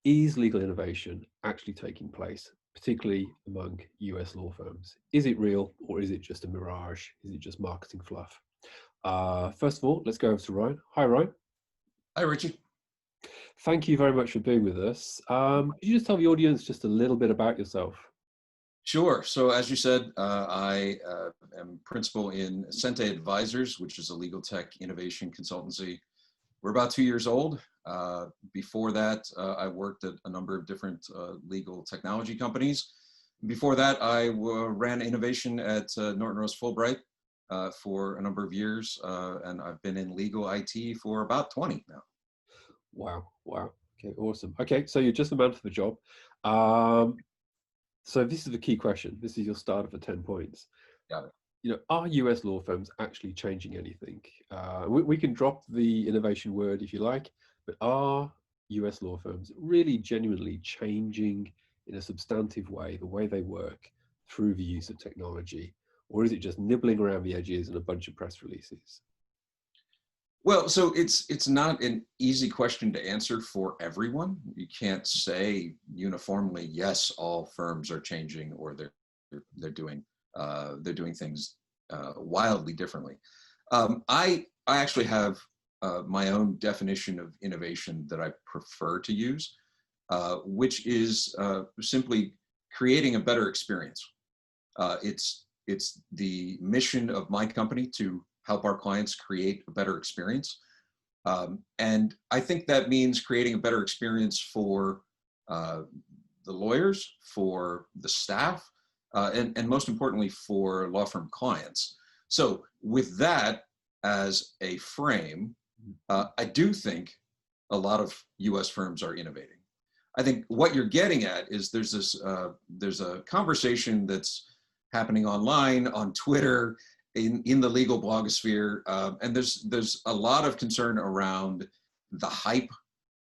is legal innovation actually taking place, particularly among US law firms? Is it real, or is it just a mirage? Is it just marketing fluff? First of all, let's go over to Ryan. Hi, Ryan. Hi, Richie. Thank you very much for being with us. Could you just tell the audience just a little bit about yourself? Sure. So as you said, I am principal in Sente Advisors, which is a legal tech innovation consultancy. We're about 2 years old. Before that, I worked at a number of different legal technology companies. Before that, I ran innovation at Norton Rose Fulbright for a number of years, and I've been in legal IT for about 20 now. Wow. Wow. Okay, awesome. Okay, so you're just the man for the job. So this is the key question. This is your starter for 10 points. Got it. You know, are US law firms actually changing anything? We can drop the innovation word if you like, but are US law firms really genuinely changing in a substantive way the way they work through the use of technology? Or is it just nibbling around the edges and a bunch of press releases? Well, so it's not an easy question to answer for everyone. You can't say uniformly, yes, all firms are changing, or they're doing things wildly differently. I actually have my own definition of innovation that I prefer to use, which is simply creating a better experience. It's the mission of my company to help our clients create a better experience. And I think that means creating a better experience for the lawyers, for the staff, and most importantly, for law firm clients. So with that as a frame, I do think a lot of US firms are innovating. I think what you're getting at is there's a conversation that's happening online, on Twitter, in the legal blogosphere, and there's a lot of concern around the hype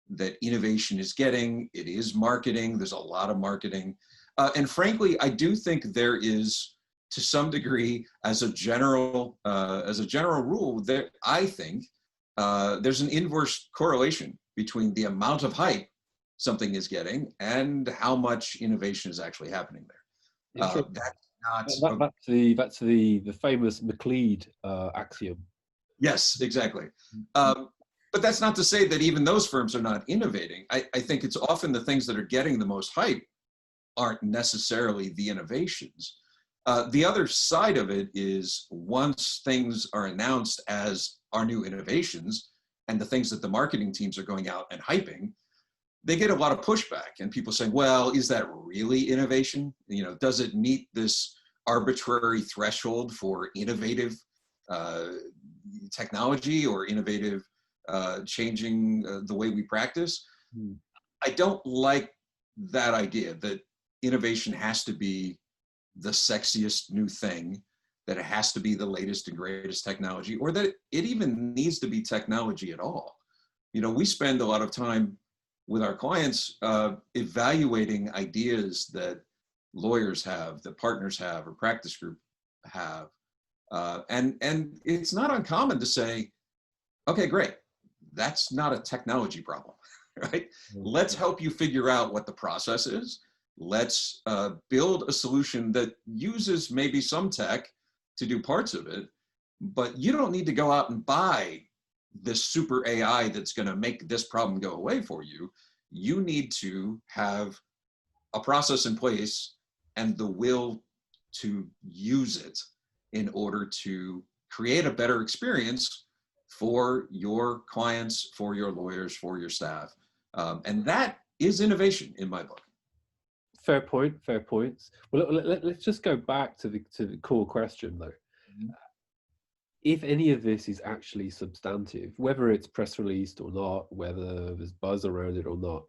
that innovation is getting. It is marketing. There's a lot of marketing, and frankly, I do think there is, to some degree, as a general rule, there I think there's an inverse correlation between the amount of hype something is getting and how much innovation is actually happening there. That's the famous McClead axiom. Yes, exactly. But that's not to say that even those firms are not innovating. I think it's often the things that are getting the most hype aren't necessarily the innovations. The other side of it is, once things are announced as our new innovations and the things that the marketing teams are going out and hyping, they get a lot of pushback, and people say, well, is that really innovation? You know, does it meet this arbitrary threshold for innovative technology or innovative changing the way we practice? I don't like that idea that innovation has to be the sexiest new thing, that it has to be the latest and greatest technology, or that it even needs to be technology at all. You know, we spend a lot of time with our clients evaluating ideas that lawyers have, that partners have, or practice group have. And it's not uncommon to say, okay, great, that's not a technology problem, right? Let's help you figure out what the process is. Let's build a solution that uses maybe some tech to do parts of it, but you don't need to go out and buy this super AI that's going to make this problem go away for you. You need to have a process in place and the will to use it in order to create a better experience for your clients, for your lawyers, for your staff. And that is innovation in my book. Fair point, fair points. Well, let's just go back to the core question, though. If any of this is actually substantive, whether it's press released or not, whether there's buzz around it or not,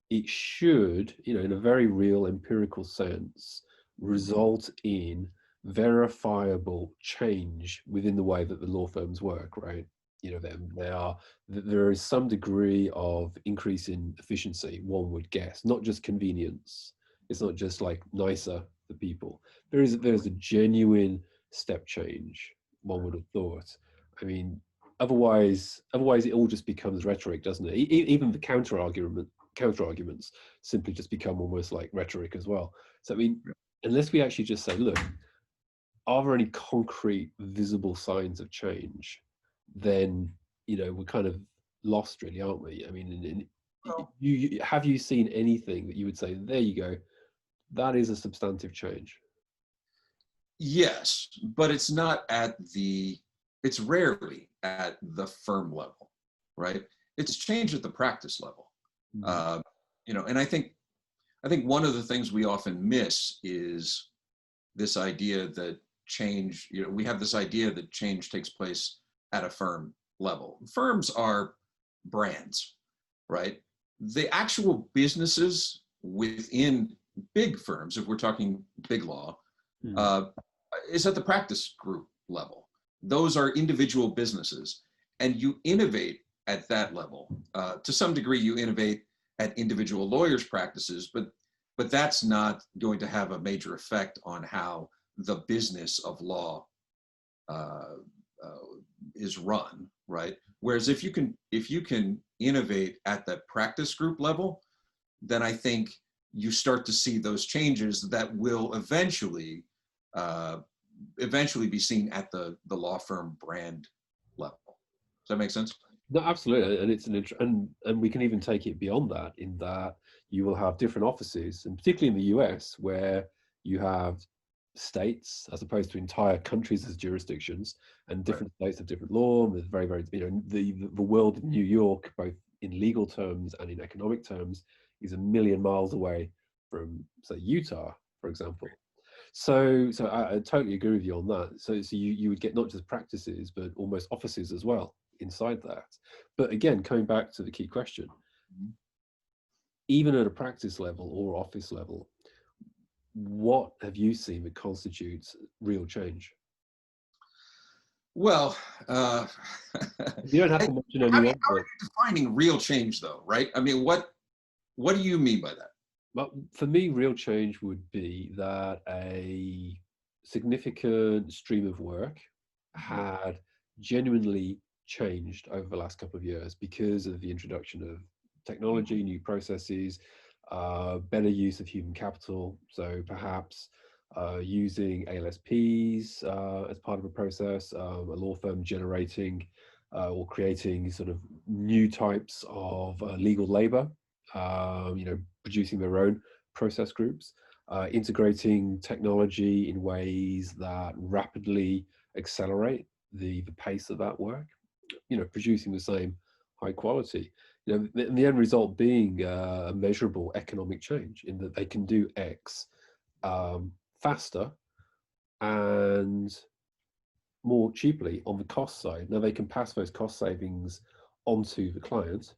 it should, you know, in a very real empirical sense, result in verifiable change within the way that the law firms work, right? You know, there is some degree of increase in efficiency, one would guess, not just convenience. It's not just like nicer for people. There's a genuine step change, one would have thought. I mean, otherwise it all just becomes rhetoric, doesn't it? Even the counter argument counter arguments simply just become almost like rhetoric as well. So I mean, unless we actually just say, look, are there any concrete visible signs of change, then we're kind of lost, really, aren't we? I mean, Well, have you seen anything that you would say, there you go, that is a substantive change? yes, but it's not it's rarely at the firm level, right? It's change at the practice level. Mm. And I think one of the things we often miss is this idea that change, we have this idea that change takes place at a firm level. Firms are brands, right? The actual businesses within big firms, if we're talking big law, Mm. uh, is at the practice group level. Those are individual businesses, and you innovate at that level. To some degree, you innovate at individual lawyers' practices, but that's not going to have a major effect on how the business of law uh, is run, right? Whereas if you can innovate at the practice group level, then I think you start to see those changes that will eventually be seen at the law firm brand level. Does that make sense? No, absolutely, and it's and we can even take it beyond that, in that you will have different offices, and particularly in the US, where you have states as opposed to entire countries as jurisdictions, and Right. different states have different law. And there's very, very, the world in New York, both in legal terms and in economic terms, is a million miles away from, say, Utah, for example. So I totally agree with you on that. So you would get not just practices, but almost offices as well inside that. But again, coming back to the key question, Mhm. even at a practice level or office level, what have you seen that constitutes real change? Well, You don't have I, to mention any one, how are but you defining real change, though? Right? I mean, what do you mean by that? for me, real change would be that a significant stream of work Mhm. had genuinely changed over the last couple of years because of the introduction of technology, new processes, better use of human capital. So perhaps using ALSPs as part of a process, a law firm generating or creating sort of new types of legal labor, producing their own process groups, integrating technology in ways that rapidly accelerate the pace of that work, producing the same high quality. The end result being a measurable economic change in that they can do X faster and more cheaply on the cost side. Now they can pass those cost savings onto the client,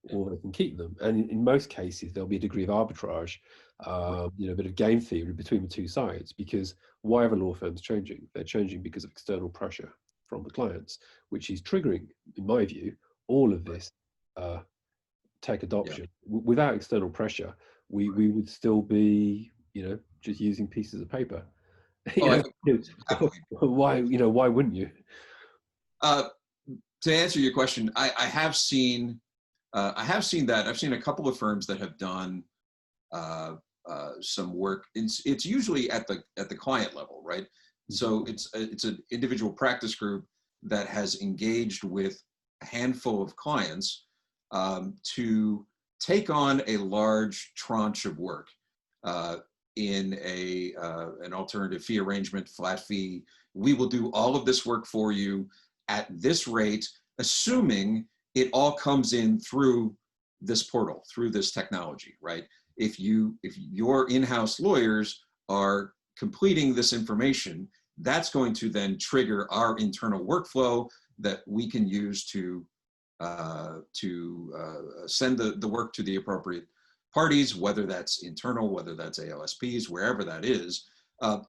Yeah. or they can keep them. And in most cases, there'll be a degree of arbitrage, a bit of game theory between the two sides. Because why are the law firms changing? They're changing because of external pressure from the clients, which is triggering, in my view, all of Right. this tech Yeah. adoption. Without external pressure, Right. we would still be, just using pieces of paper. Oh, I Why wouldn't you? uh, to answer your question, I have seen that. I've seen a couple of firms that have done uh, some work. It's usually at the client level, right? So it's an individual practice group that has engaged with a handful of clients to take on a large tranche of work uh, in an alternative fee arrangement, flat fee. We will do all of this work for you at this rate, assuming it all comes in through this portal, through this technology, right? If your in-house lawyers are completing this information, that's going to then trigger our internal workflow that we can use to send the work to the appropriate parties, whether that's internal, whether that's ALSPs, wherever that is.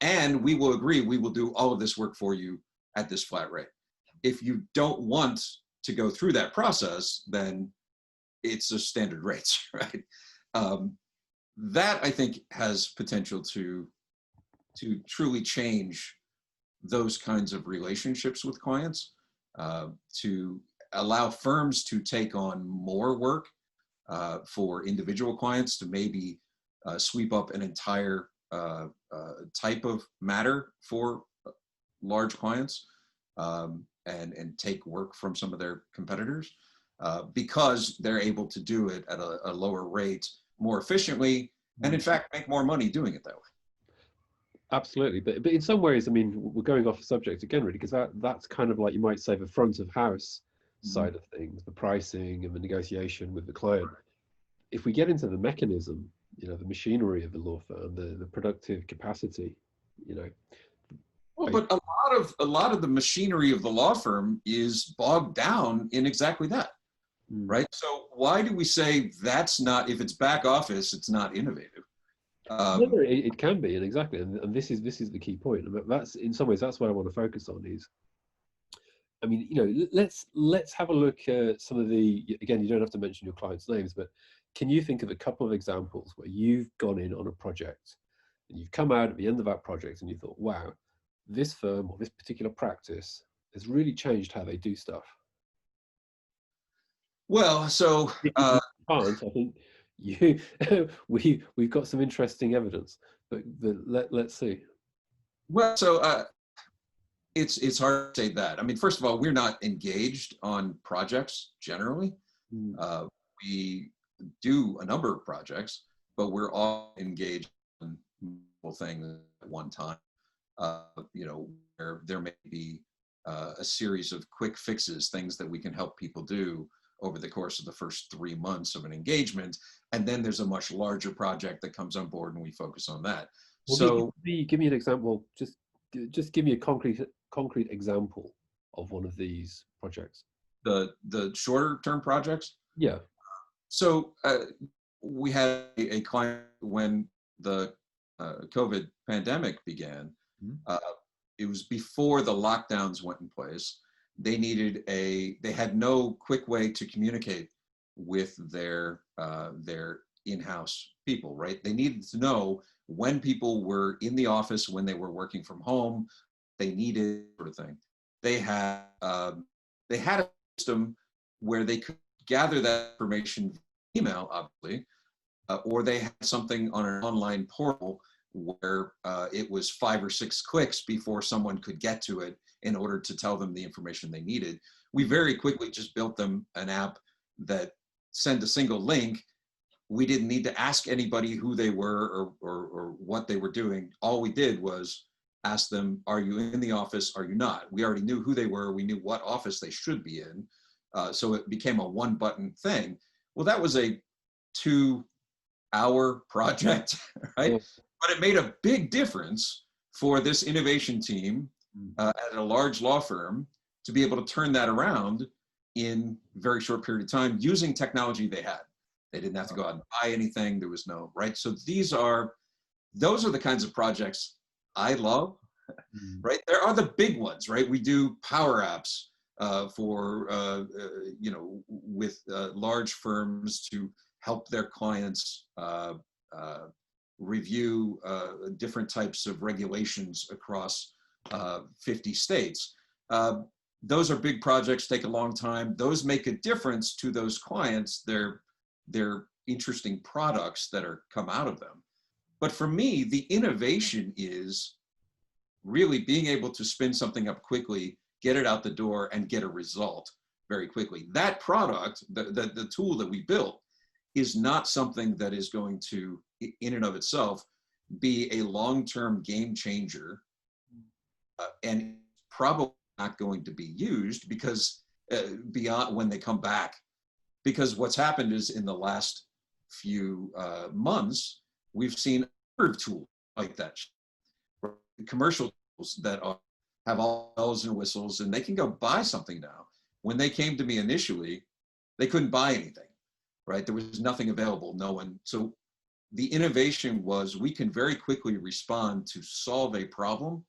And we will agree, we will do all of this work for you at this flat rate. If you don't want to go through that process, then it's a standard rates, right? That I think has potential to truly change those kinds of relationships with clients, to allow firms to take on more work for individual clients to maybe sweep up an entire type of matter for large clients, and take work from some of their competitors, because they're able to do it at a lower rate, more efficiently, and in fact make more money doing it that way. Absolutely, but in some ways, I mean, we're going off the subject again, really, because that's kind of like, you might say, the front of house side of things, the pricing and the negotiation with the client. If we get into the mechanism, the machinery of the law firm, the productive capacity, Well, but a lot of the machinery of the law firm is bogged down in exactly that, right? So why do we say that's not, if it's back office, it's not innovative? No, it can be, and exactly, and this is the key point. And that's, in some ways, that's what I want to focus on. Is, I mean, let's have a look at some of the. Again, you don't have to mention your clients' names, but can you think of a couple of examples where you've gone in on a project and you've come out at the end of that project and you thought, wow, this firm or this particular practice has really changed how they do stuff? Well, so I think we've got some interesting evidence, but let's see. Well, so it's hard to say that. I mean, first of all, we're not engaged on projects generally. We do a number of projects, but we're all engaged in multiple things at one time. Where there may be a series of quick fixes, things that we can help people do over the course of the first 3 months of an engagement, and then there's a much larger project that comes on board, and we focus on that. Well, so, give me an example. Just give me a concrete example of one of these projects. The shorter term projects. Yeah. So we had a client when the COVID pandemic began. It was before the lockdowns went in place. They had no quick way to communicate with their in-house people, right? They needed to know when people were in the office, when they were working from home. They needed sort of thing. They had a system where they could gather that information via email, obviously, or they had something on an online portal where it was 5 or 6 clicks before someone could get to it in order to tell them the information they needed. We very quickly just built them an app that sent a single link. We didn't need to ask anybody who they were or what they were doing. All we did was ask them, are you in the office? Are you not? We already knew who they were. We knew what office they should be in. So it became a one button thing. Well, that was a 2-hour project, right? But it made a big difference for this innovation team at a large law firm to be able to turn that around in a very short period of time using technology they had. They didn't have to go out and buy anything. There was no, right? So those are the kinds of projects I love, right? There are the big ones, right? We do power apps with large firms to help their clients review different types of regulations across 50 states. Those are big projects, take a long time. Those make a difference to those clients. They're interesting products that come out of them. But for me, the innovation is really being able to spin something up quickly, get it out the door, and get a result very quickly. That product, the tool that we built, is not something that is going to, in and of itself, be a long-term game changer, and probably not going to be used because beyond when they come back. Because what's happened is in the last few months, we've seen other tools like that, commercial tools that have all bells and whistles, and they can go buy something now. When they came to me initially, they couldn't buy anything, right? There was nothing available, no one. So the innovation was we can very quickly respond to solve a problem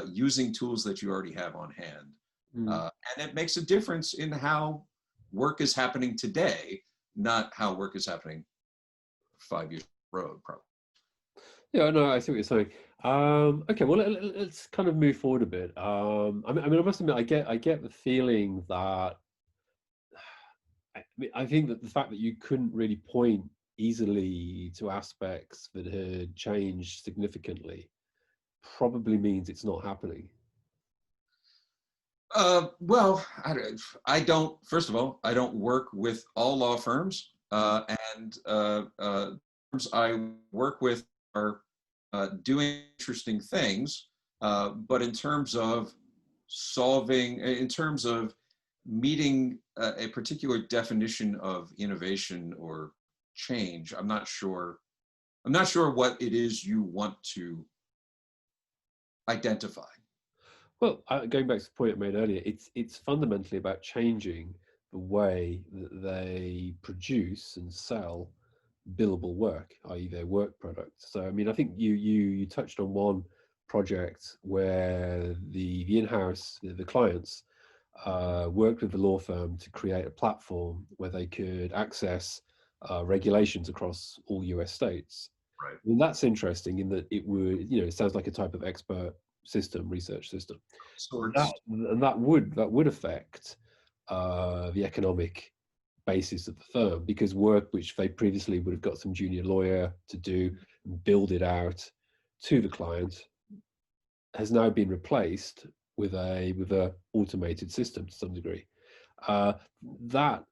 using tools that you already have on hand. And it makes a difference in how work is happening today, not how work is happening 5 years down the road, probably. Yeah, no, I see what you're saying. Okay, well, let's kind of move forward a bit. I mean, I must admit, I get the feeling that I think that the fact that you couldn't really point easily to aspects that had changed significantly probably means it's not happening. Well, I don't, first of all, I don't work with all law firms, and firms I work with are doing interesting things, but in terms of in terms of meeting a particular definition of innovation or change, I'm not sure what it is you want to identify. Well, going back to the point I made earlier, it's fundamentally about changing the way that they produce and sell billable work, i.e. their work product. So, I mean, I think you touched on one project where the in-house, the clients, worked with the law firm to create a platform where they could access regulations across all US states. Right. I mean, that's interesting in that it would, it sounds like a type of expert system, research system. Sorts. That would affect the economic basis of the firm, because work which they previously would have got some junior lawyer to do and build it out to the client has now been replaced with a automated system to some degree. That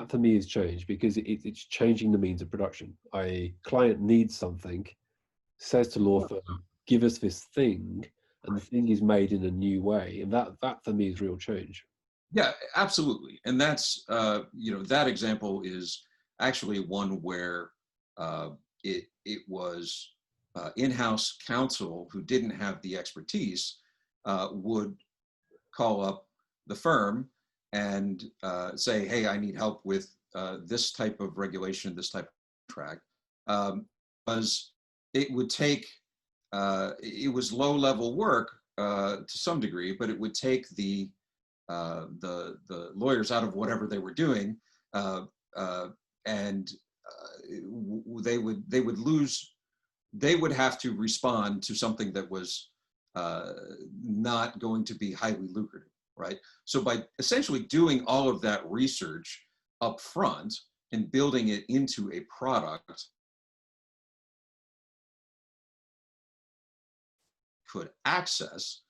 for me has changed because it's changing the means of production. A client needs something, says to law firm, give us this thing, and the thing is made in a new way, and that for me is real change. Yeah, absolutely. And that's, that example is actually one where it was in-house counsel who didn't have the expertise would call up the firm and say, hey, I need help with this type of regulation, this type of contract. Because it would take, it was low-level work to some degree, but it would take the lawyers out of whatever they were doing, and they would have to respond to something that was not going to be highly lucrative, right? So by essentially doing all of that research up front and building it into a product could access,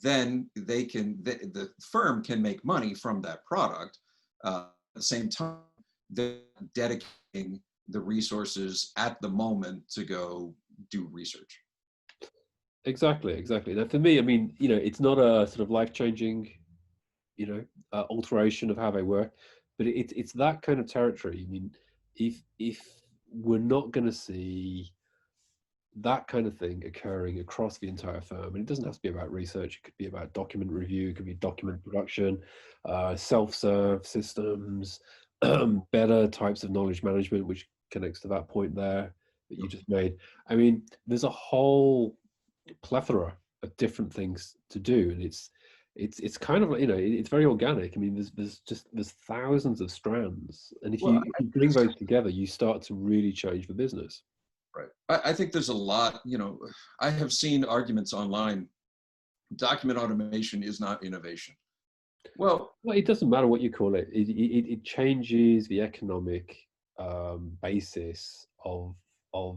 then the firm can make money from that product. At the same time, they're dedicating the resources at the moment to go do research. Exactly. Now, for me, I mean, it's not a sort of life-changing, alteration of how they work, but it's that kind of territory. I mean, if we're not going to see that kind of thing occurring across the entire firm, and it doesn't have to be about research, it could be about document review, it could be document production, self-serve systems, better types of knowledge management, which connects to that point there that you just made. I mean, there's a whole plethora of different things to do, and it's kind of, it's very organic. I mean, there's thousands of strands, and if you bring those together, you start to really change the business. Right. I think there's a lot, I have seen arguments online, document automation is not innovation. Well, it doesn't matter what you call it. It changes the economic basis of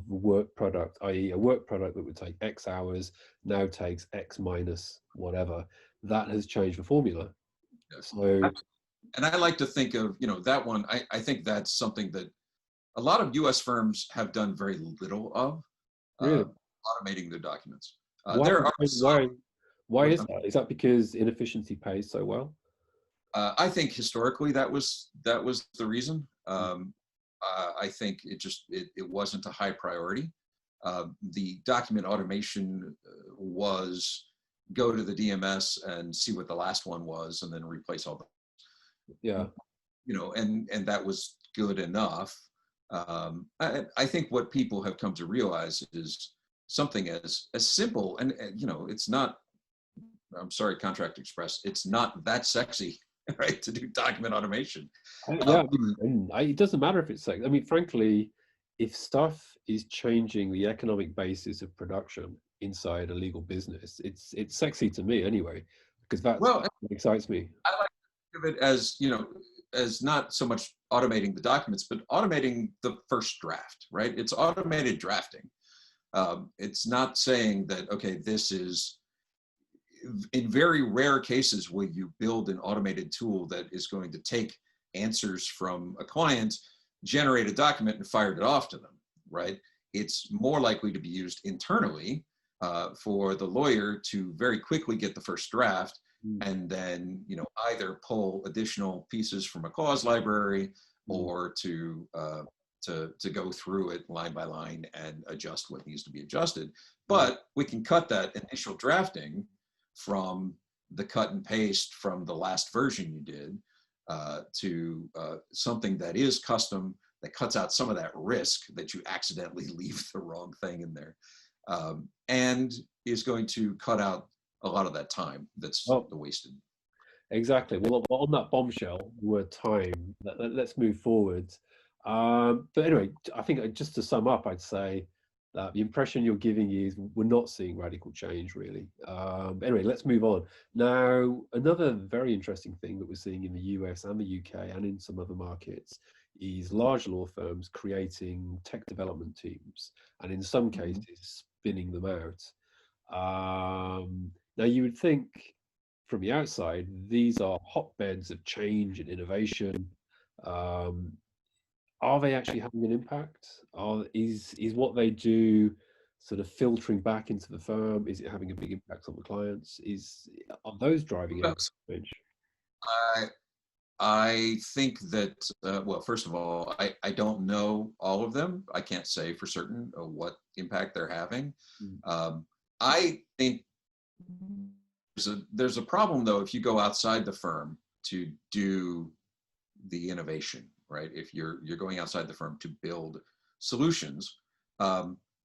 work product, i.e. a work product that would take X hours now takes X minus whatever. That has changed the formula. Yes. So, and I like to think of, that one, I think that's something that a lot of US firms have done very little of, really, automating their documents. Why is that? Is that because inefficiency pays so well? I think historically that was the reason. I think it wasn't a high priority. The document automation was go to the DMS and see what the last one was, and then replace all the. Yeah. And that was good enough. I think what people have come to realize is something as simple, and it's not. I'm sorry, Contract Express. It's not that sexy, right, to do document automation. Yeah, it doesn't matter if it's sexy. I mean, frankly, if stuff is changing the economic basis of production inside a legal business, it's sexy to me anyway, because that's what excites me. I like to think of it as, as not so much automating the documents, but automating the first draft, right? It's automated drafting. It's not saying that, okay, this is, in very rare cases will you build an automated tool that is going to take answers from a client, generate a document, and fire it off to them, right? It's more likely to be used internally for the lawyer to very quickly get the first draft, and then, you know, either pull additional pieces from a clause library or to go through it line by line and adjust what needs to be adjusted. But we can cut that initial drafting from the cut and paste from the last version you did to something that is custom, that cuts out some of that risk that you accidentally leave the wrong thing in there, and is going to cut out a lot of that time that's wasted. Exactly. Well, on that bombshell word time, let's move forward. But anyway, I think just to sum up, I'd say that the impression you're giving is we're not seeing radical change, really. Anyway, let's move on. Now, another very interesting thing that we're seeing in the US and the UK and in some other markets is large law firms creating tech development teams, and in some cases, spinning them out. Now, you would think from the outside, these are hotbeds of change and innovation. Are they actually having an impact? Is what they do sort of filtering back into the firm? Is it having a big impact on the clients? Are those driving out change? I think that, well, first of all, I don't know all of them. I can't say for certain what impact they're having. I think there's a problem, though, if you go outside the firm to do the innovation, right? If you're going outside the firm to build solutions,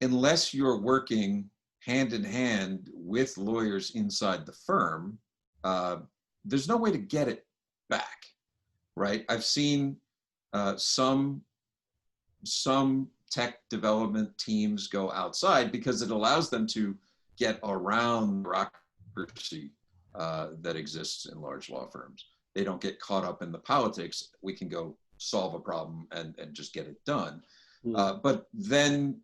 unless you're working hand in hand with lawyers inside the firm, there's no way to get it back, right? I've seen some tech development teams go outside because it allows them to get around bureaucracy that exists in large law firms. They don't get caught up in the politics. We can go solve a problem and just get it done. But then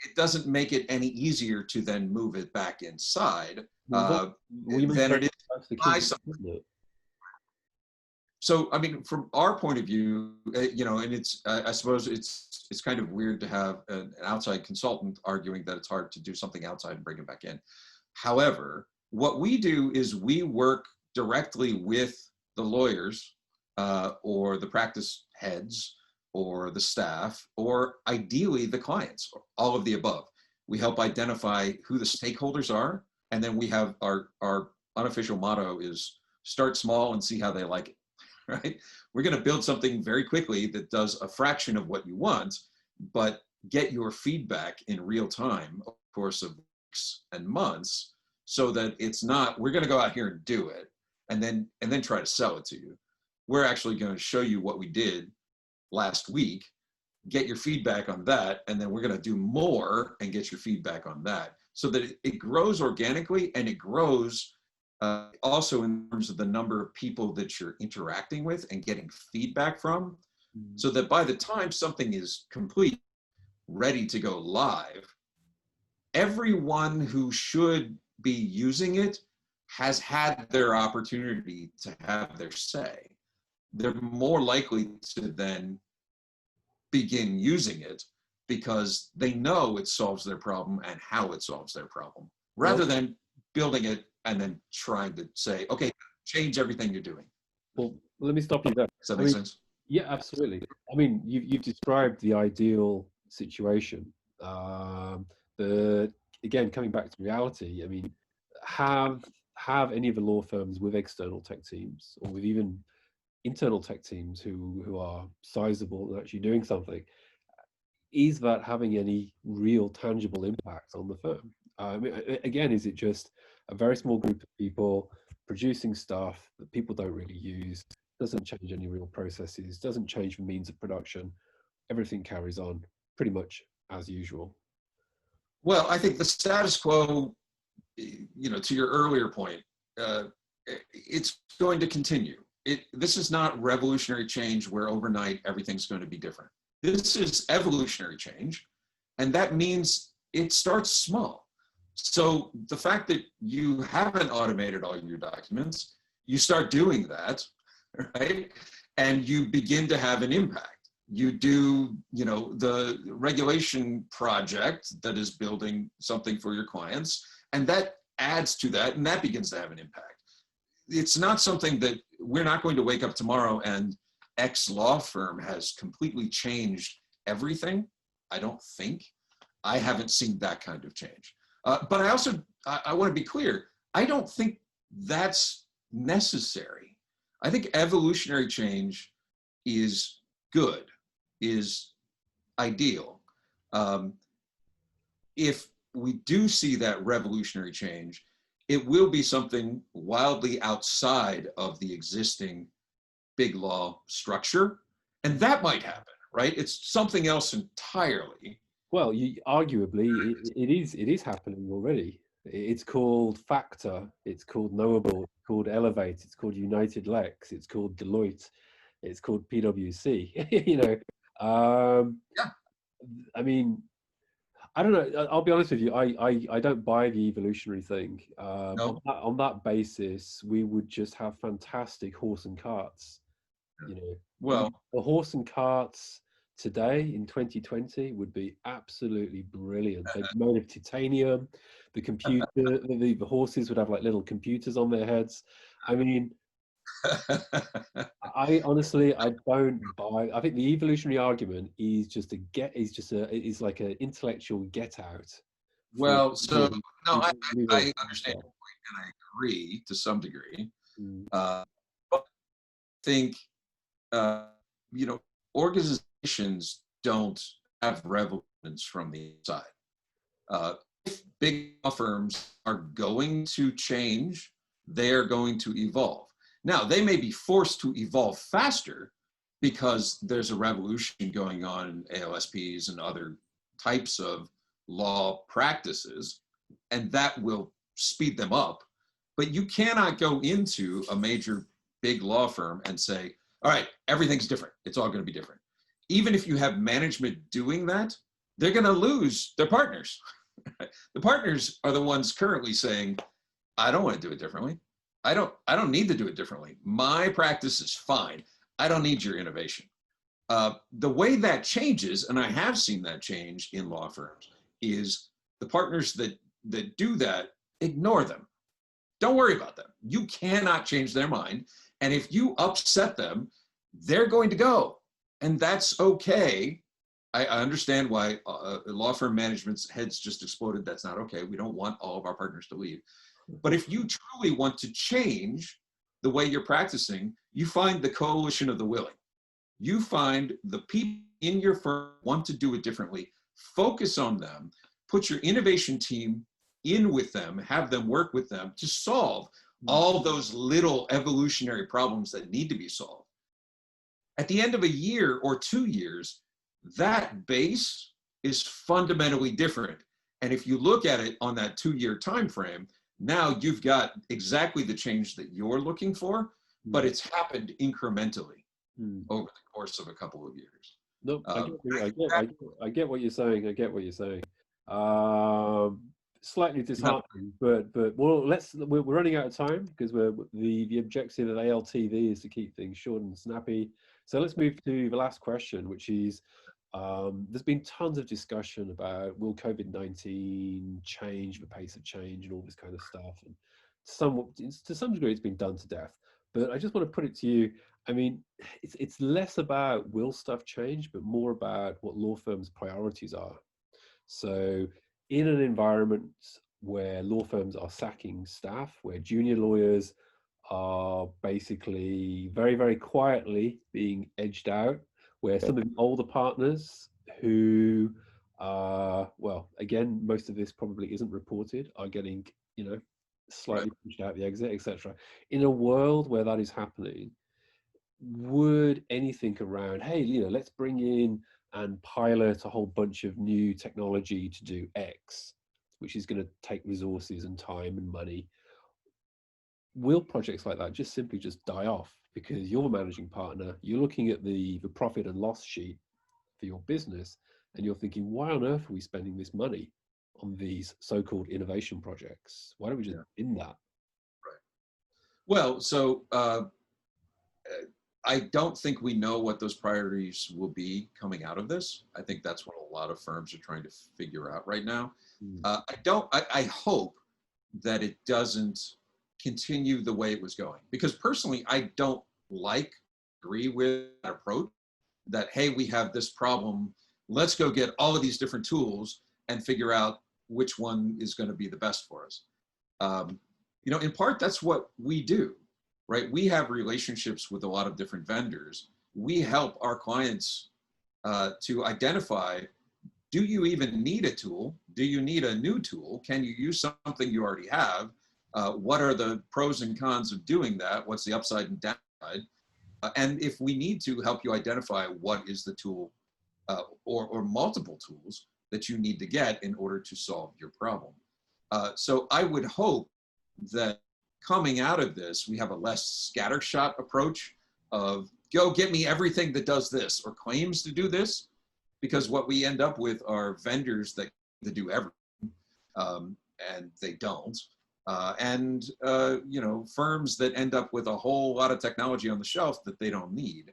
it doesn't make it any easier to then move it back inside than it is to buy something. So, I mean, from our point of view, you know, and it's, I suppose it's kind of weird to have an outside consultant arguing that it's hard to do something outside and bring it back in. However, what we do is we work directly with the lawyers or the practice heads or the staff, or ideally the clients, or all of the above. We help identify who the stakeholders are, and then we have our unofficial motto is start small and see how they like it. Right? We're going to build something very quickly that does a fraction of what you want, but get your feedback in real time, of course, of weeks and months, so that it's not, we're going to go out here and do it and then try to sell it to you. We're actually going to show you what we did last week, get your feedback on that, and then we're going to do more and get your feedback on that, so that it grows organically, and it grows also in terms of the number of people that you're interacting with and getting feedback from, so that by the time something is complete, ready to go live, everyone who should be using it has had their opportunity to have their say. They're more likely to then begin using it because they know it solves their problem and how it solves their problem, rather than building it and then trying to say, okay, change everything you're doing. Well, let me stop you there. Does that make sense? Yeah, absolutely. I mean, you've described the ideal situation. But again, coming back to reality, I mean, have any of the law firms with external tech teams, or with even internal tech teams who are sizable and actually doing something, is that having any real tangible impact on the firm? I mean, again, is it just a very small group of people producing stuff that people don't really use, doesn't change any real processes, doesn't change the means of production, everything carries on pretty much as usual? Well, I think the status quo, you know, to your earlier point, it's going to continue. this is not revolutionary change where overnight everything's going to be different. This is evolutionary change, and that means it starts small. So the fact that you haven't automated all your documents, you start doing that, right? And you begin to have an impact. You do, you know, the regulation project that is building something for your clients, and that adds to that, and that begins to have an impact. It's not something that we're not going to wake up tomorrow and X law firm has completely changed everything. I don't think. I haven't seen that kind of change. But I also, I want to be clear, I don't think that's necessary. I think evolutionary change is good, is ideal. If we do see that revolutionary change, it will be something wildly outside of the existing big law structure. And that might happen, right? It's something else entirely. Well, arguably, it is happening already. It's called Factor, it's called Knowable, it's called Elevate, it's called United Lex, it's called Deloitte, it's called PwC. You know, Yeah. I mean, I don't know. I'll be honest with you. I don't buy the evolutionary thing. No. On that basis, we would just have fantastic horse and carts. You know, Well, the horse and carts today in 2020 would be absolutely brilliant. They'd be made of titanium. The horses would have like little computers on their heads. I mean, I honestly, I don't buy. I think the evolutionary argument is just is like an intellectual get out. well, so no, I understand your point and I agree to some degree. But I think, you know, organizations don't have revolutions from the inside. If big law firms are going to change, they're going to evolve. Now, they may be forced to evolve faster because there's a revolution going on in ALSPs and other types of law practices, and that will speed them up. But you cannot go into a major big law firm and say, all right, everything's different. It's all going to be different. Even if you have management doing that, they're going to lose their partners. The partners are the ones currently saying, I don't want to do it differently. I don't need to do it differently. My practice is fine. I don't need your innovation. The way that changes, and I have seen that change in law firms, is the partners that do that, ignore them. Don't worry about them. You cannot change their mind. And if you upset them, they're going to go. And that's okay. I understand why law firm management's heads just exploded. That's not okay. We don't want all of our partners to leave. But if you truly want to change the way you're practicing, you find the coalition of the willing. You find the people in your firm want to do it differently. Focus on them. Put your innovation team in with them. Have them work with them to solve all those little evolutionary problems that need to be solved. At the end of a year or 2 years, that base is fundamentally different. And if you look at it on that 2-year time frame, now you've got exactly the change that you're looking for, but it's happened incrementally over the course of a couple of years. No, I get what you're saying. I get what you're saying. Slightly disheartening, but well, we're running out of time because the objective of ALTV is to keep things short and snappy. So let's move to the last question, which is there's been tons of discussion about will COVID-19 change the pace of change and all this kind of stuff, and to some degree it's been done to death. But I just want to put it to you. I mean, it's less about will stuff change, but more about what law firms' priorities are. So in an environment where law firms are sacking staff, where junior lawyers are basically very, very quietly being edged out, where some of the older partners who well, again, most of this probably isn't reported, are getting, you know, slightly pushed out the exit, etc. In a world where that is happening, would anything around, hey, you know, let's bring in and pilot a whole bunch of new technology to do X, which is going to take resources and time and money, will projects like that just simply die off because you're a managing partner, you're looking at the profit and loss sheet for your business, and you're thinking, why on earth are we spending this money on these so-called innovation projects? Why don't we just bin that? Right. Well, so I don't think we know what those priorities will be coming out of this. I think that's what a lot of firms are trying to figure out right now. I hope that it doesn't continue the way it was going, because personally, I don't agree with that approach that, hey, we have this problem, let's go get all of these different tools and figure out which one is going to be the best for us. In part, that's what we do, right? We have relationships with a lot of different vendors. We help our clients to identify, do you even need a tool? Do you need a new tool? Can you use something you already have? What are the pros and cons of doing that? What's the upside and downside? And if we need to help you identify what is the tool or multiple tools that you need to get in order to solve your problem. So I would hope that coming out of this, we have a less scattershot approach of go get me everything that does this or claims to do this, because what we end up with are vendors that do everything and they don't. Firms that end up with a whole lot of technology on the shelf that they don't need.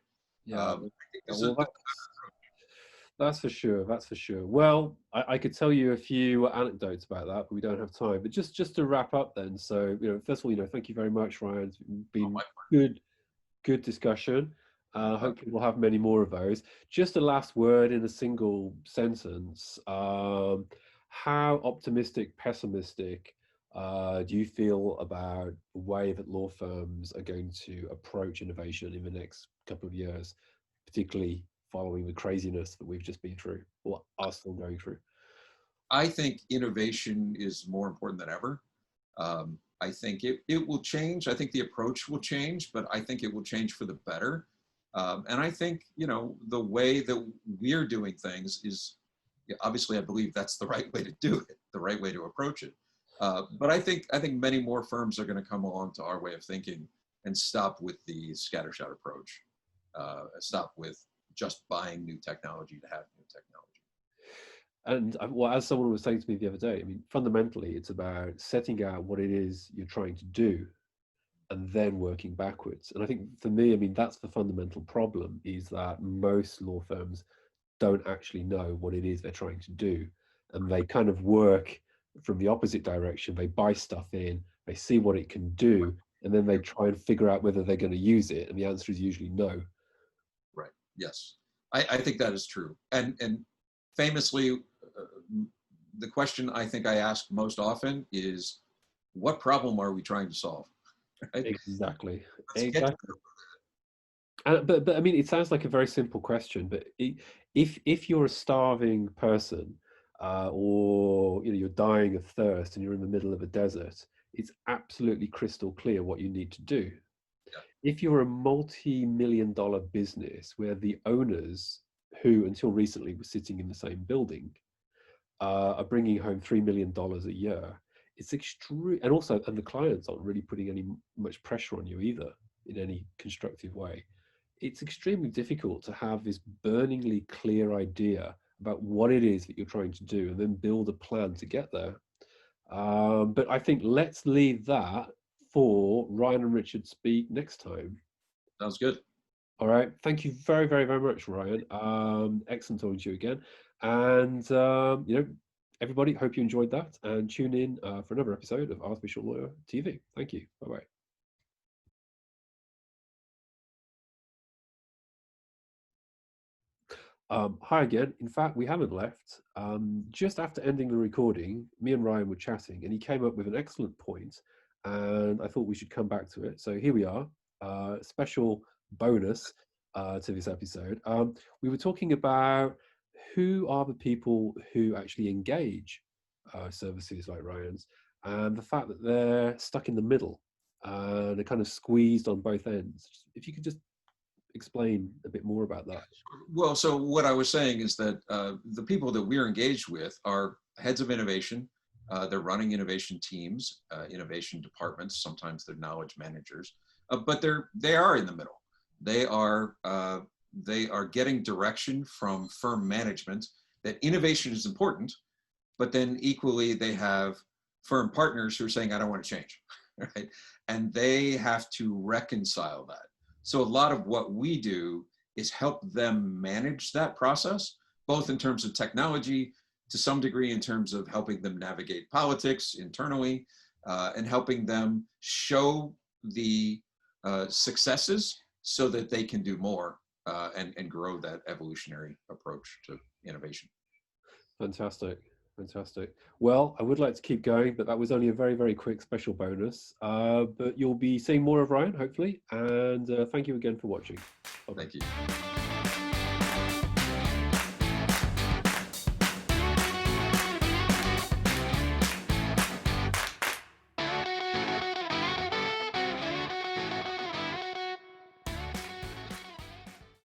That's for sure. That's for sure. Well, I could tell you a few anecdotes about that, but we don't have time. But just to wrap up, then. So, first of all, thank you very much, Ryan. It's been good discussion. Hopefully, we'll have many more of those. Just a last word in a single sentence. How optimistic, pessimistic do you feel about the way that law firms are going to approach innovation in the next couple of years, particularly following the craziness that we've just been through or are still going through? I think innovation is more important than ever. I think it will change. I think the approach will change, but I think it will change for the better. And I think, the way that we're doing things is, obviously, I believe that's the right way to do it, the right way to approach it. But I think many more firms are going to come along to our way of thinking and stop with the scattershot approach, stop with just buying new technology to have new technology. And as someone was saying to me the other day, fundamentally, it's about setting out what it is you're trying to do and then working backwards. And I think for me, that's the fundamental problem, is that most law firms don't actually know what it is they're trying to do. And they kind of work from the opposite direction. They buy stuff in, they see what it can do, and then they try and figure out whether they're going to use it. And the answer is usually no. Right. Yes. I think that is true. And famously, the question I think I ask most often is, what problem are we trying to solve? Right? Exactly. But it sounds like a very simple question, but if you're a starving person or you're dying of thirst and you're in the middle of a desert, it's absolutely crystal clear what you need to do. Yeah. If you're a multi-million-dollar business where the owners, who until recently were sitting in the same building, are bringing home $3 million a year, it's extreme, and the clients aren't really putting much pressure on you either in any constructive way. It's extremely difficult to have this burningly clear idea about what it is that you're trying to do and then build a plan to get there. But I think let's leave that for Ryan and Richard speak next time. Sounds good. All right. Thank you very, very, very much, Ryan. Excellent talking to you again. And, everybody, hope you enjoyed that, and tune in for another episode of Artificial Lawyer TV. Thank you. Bye-bye. Hi again. In fact, we haven't left. Just after ending the recording, me and Ryan were chatting, and he came up with an excellent point, and I thought we should come back to it. So here we are, special bonus to this episode. We were talking about who are the people who actually engage services like Ryan's, and the fact that they're stuck in the middle, they're kind of squeezed on both ends. If you could just explain a bit more about that. Well, so what I was saying is that the people that we're engaged with are heads of innovation. They're running innovation teams, innovation departments. Sometimes they're knowledge managers. but they are in the middle. They are getting direction from firm management that innovation is important, but then equally they have firm partners who are saying, I don't want to change, right? And they have to reconcile that. So a lot of what we do is help them manage that process, both in terms of technology, to some degree in terms of helping them navigate politics internally, and helping them show the successes so that they can do more and grow that evolutionary approach to innovation. Fantastic. Fantastic. Well, I would like to keep going, but that was only a very, very quick special bonus. But you'll be seeing more of Ryan, hopefully. And thank you again for watching. Thank you.